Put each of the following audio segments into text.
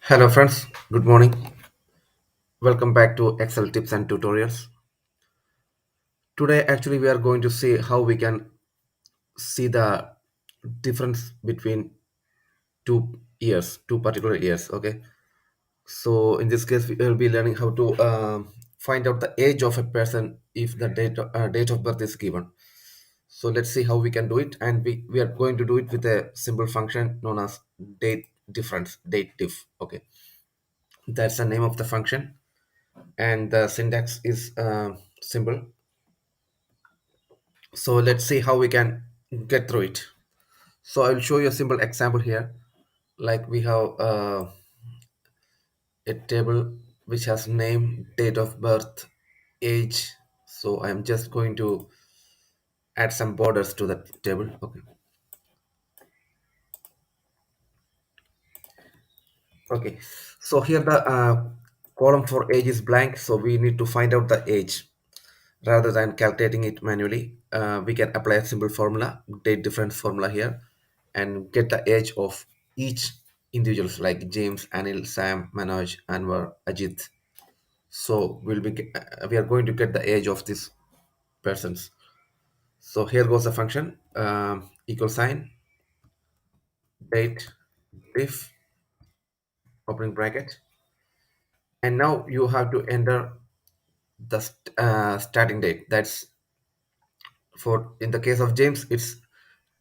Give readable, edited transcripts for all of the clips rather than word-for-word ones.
Hello friends, good morning. Welcome back to Excel tips and tutorials. Today actually we are going to see how we can see the difference between two particular years, okay? So in this case we will be learning how to find out the age of a person if the date of birth is given. So let's see how we can do it, and we are going to do it with a simple function known as DateDif, okay? That's the name of the function, and the syntax is simple. So let's see how we can get through it. So I'll show you a simple example here. Like we have a table which has name, date of birth, age. So I'm just going to add some borders to that table. Okay. Okay. So here the column for age is blank. So we need to find out the age rather than calculating it manually. We can apply a simple formula, date difference formula here, and get the age of each individuals like James, Anil, Sam, Manoj, Anwar, Ajit. So we are going to get the age of these persons. So here goes the function, equal sign, date, if, opening bracket, and now you have to enter the starting date. That's for in the case of James, it's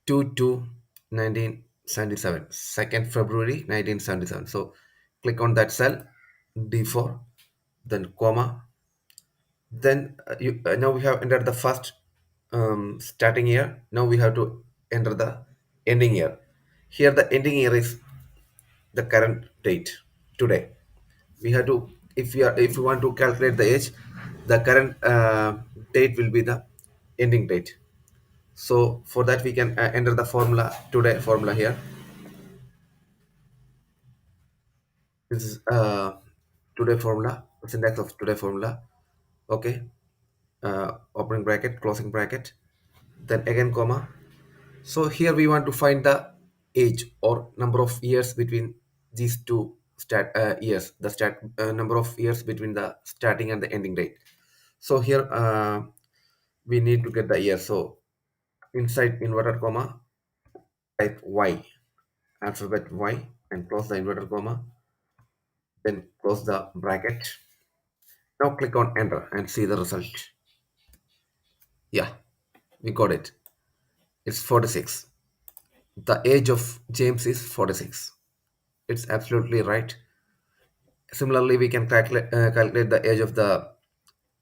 2 1977, 2nd February 1977. So click on that cell, D4, then comma. Then now we have entered the first starting year. Now we have to enter the ending year. Here the ending year is the current date today. We have to if we want to calculate the age, the current date will be the ending date. So for that we can enter the formula today formula here. This is today formula, syntax of today formula. Okay, opening bracket, closing bracket, then again comma. So here we want to find the age or number of years between these two years, the number of years between the starting and the ending date. So here we need to get the year. So inside inverted comma, type Y, alphabet Y, and close the inverted comma, then close the bracket. Now click on enter and see the result. Yeah, we got it. It's 46. The age of James is 46. It's absolutely right. Similarly, we can calculate the age of the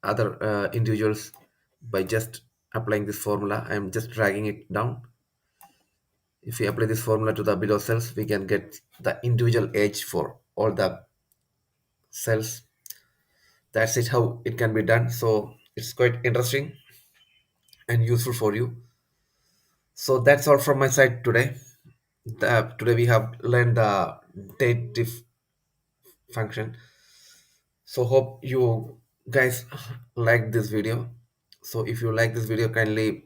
other individuals by just applying this formula. I'm just dragging it down. If we apply this formula to the below cells, we can get the individual age for all the cells. That's it, how it can be done. So it's quite interesting and useful for you. So that's all from my side today. Today we have learned the date diff function. So hope you guys like this video. So if you like this video, kindly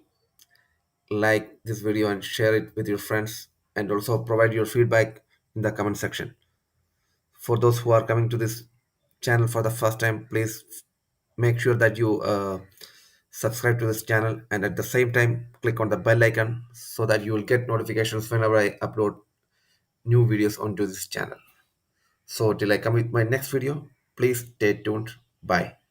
like this video and share it with your friends, and also provide your feedback in the comment section. For those who are coming to this channel for the first time, please make sure that you subscribe to this channel, and at the same time click on the bell icon so that you will get notifications whenever I upload new videos onto this channel. So till I come with my next video, please stay tuned. Bye.